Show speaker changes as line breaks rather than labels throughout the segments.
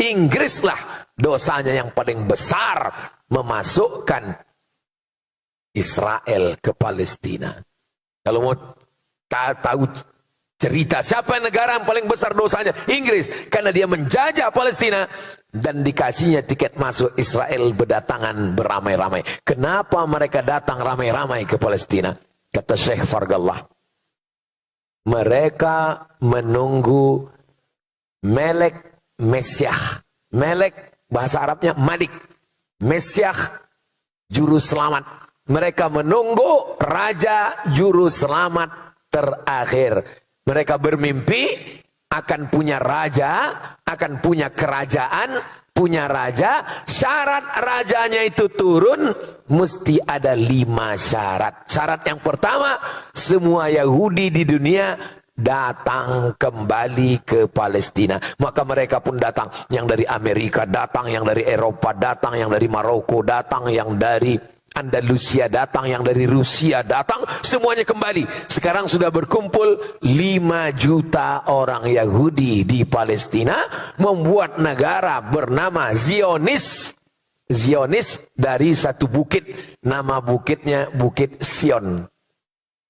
Inggrislah dosanya yang paling besar memasukkan Israel ke Palestina. Kalau mau tahu cerita siapa negara yang paling besar dosanya, Inggris, karena dia menjajah Palestina dan dikasihnya tiket masuk Israel berdatangan beramai-ramai. Kenapa mereka datang ramai-ramai ke Palestina? Kata Syekh Fargallah, mereka menunggu Melek Mesyah. Melek bahasa Arabnya Malik, Mesyah juru selamat. Mereka menunggu raja juru selamat terakhir. Mereka bermimpi akan punya raja, akan punya kerajaan, punya raja. Syarat rajanya itu turun, mesti ada 5 syarat. Syarat yang pertama, semua Yahudi di dunia datang kembali ke Palestina. Maka mereka pun datang, yang dari Amerika datang, yang dari Eropa datang, yang dari Maroko datang, yang dari Andalusia datang, yang dari Rusia datang, semuanya kembali. Sekarang sudah berkumpul 5 juta orang Yahudi di Palestina, membuat negara bernama Zionis. Zionis dari satu bukit, nama bukitnya Bukit Sion,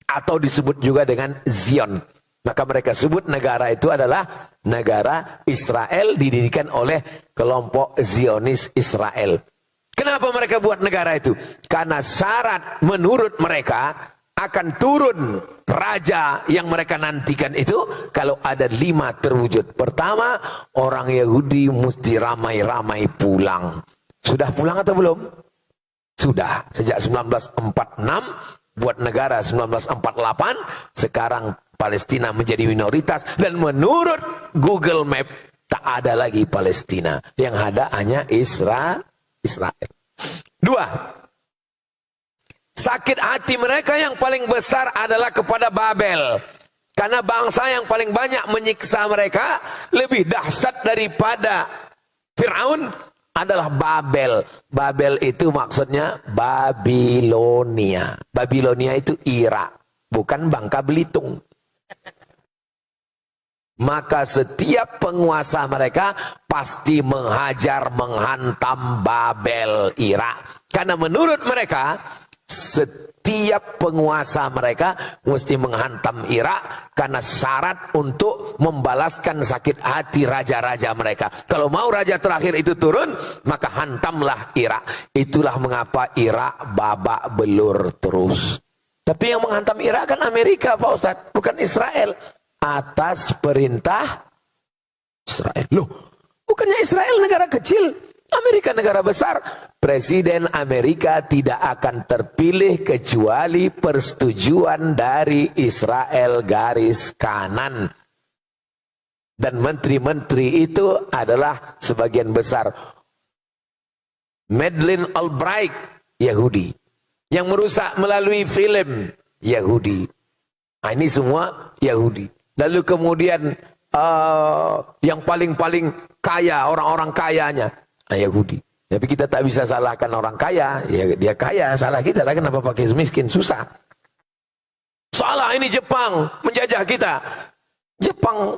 atau disebut juga dengan Zion. Maka mereka sebut negara itu adalah negara Israel, didirikan oleh kelompok Zionis Israel. Kenapa mereka buat negara itu? Karena syarat menurut mereka akan turun raja yang mereka nantikan itu kalau ada 5 terwujud. Pertama, orang Yahudi mesti ramai-ramai pulang. Sudah pulang atau belum? Sudah. Sejak 1946, buat negara 1948, sekarang Palestina menjadi minoritas, dan menurut Google Map tak ada lagi Palestina, yang ada hanya Israel. 2, sakit hati mereka yang paling besar adalah kepada Babel, karena bangsa yang paling banyak menyiksa mereka, lebih dahsyat daripada Fir'aun, adalah Babel. Babel itu maksudnya Babilonia. Babilonia itu Irak, bukan Bangka Belitung. Maka setiap penguasa mereka pasti menghajar, menghantam Babel, Irak. Karena menurut mereka, setiap penguasa mereka mesti menghantam Irak, karena syarat untuk membalaskan sakit hati raja-raja mereka. Kalau mau raja terakhir itu turun, maka hantamlah Irak. Itulah mengapa Irak babak belur terus. Tapi yang menghantam Irak kan Amerika, Pak Ustadz, bukan Israel. Atas perintah Israel. Loh, bukannya Israel negara kecil, Amerika negara besar. Presiden Amerika tidak akan terpilih kecuali persetujuan dari Israel garis kanan. Dan menteri-menteri itu adalah sebagian besar Madeleine Albright, Yahudi. Yang merusak melalui film, Yahudi. Nah, ini semua Yahudi. Lalu kemudian yang paling kaya, orang-orang kayanya, Yahudi. Tapi kita tak bisa salahkan orang kaya, ya dia kaya, salah kita lah, kenapa pakai miskin, susah. Salah ini Jepang menjajah kita. Jepang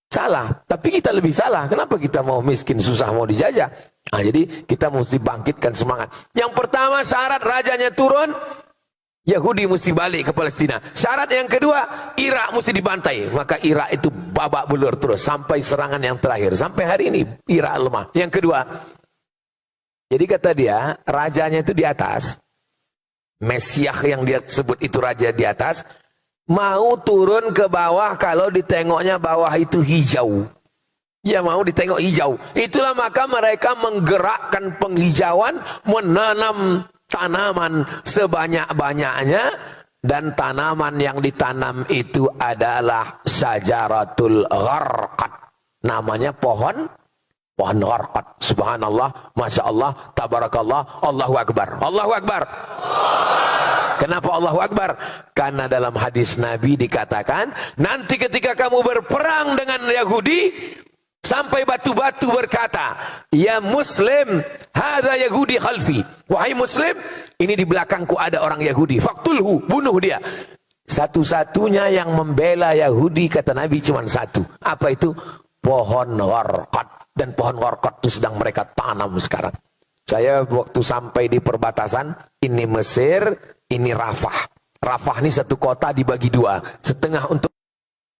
salah, tapi kita lebih salah. Kenapa kita mau miskin, susah, mau dijajah? Nah, jadi kita mesti bangkitkan semangat. Yang pertama, syarat rajanya turun, Yahudi mesti balik ke Palestina. Syarat yang kedua, Irak mesti dibantai. Maka Irak itu babak belur terus sampai serangan yang terakhir. Sampai hari ini Irak lemah. Yang kedua, jadi kata dia, rajanya itu di atas. Mesiah yang dia sebut itu raja di atas, mau turun ke bawah kalau ditengoknya bawah itu hijau. Ya mau ditengok hijau. Itulah maka mereka menggerakkan penghijauan, menanam tanaman sebanyak-banyaknya, dan tanaman yang ditanam itu adalah syajaratul gharqad. Namanya pohon gharqad. Subhanallah, Masya Allah, Tabarakallah, Allahu Akbar. Allahu Akbar. Kenapa Allahu Akbar? Karena dalam hadis Nabi dikatakan, nanti ketika kamu berperang dengan Yahudi, sampai batu-batu berkata, ya Muslim, hadza Yahudi khalfi. Wahai Muslim, ini di belakangku ada orang Yahudi. Faktulhu, bunuh dia. Satu-satunya yang membela Yahudi, kata Nabi, cuma satu. Apa itu? pohon gharqad, dan pohon gharqad itu sedang mereka tanam sekarang. Saya waktu sampai di perbatasan, ini Mesir, ini Rafah. Rafah ini satu kota dibagi dua, setengah untuk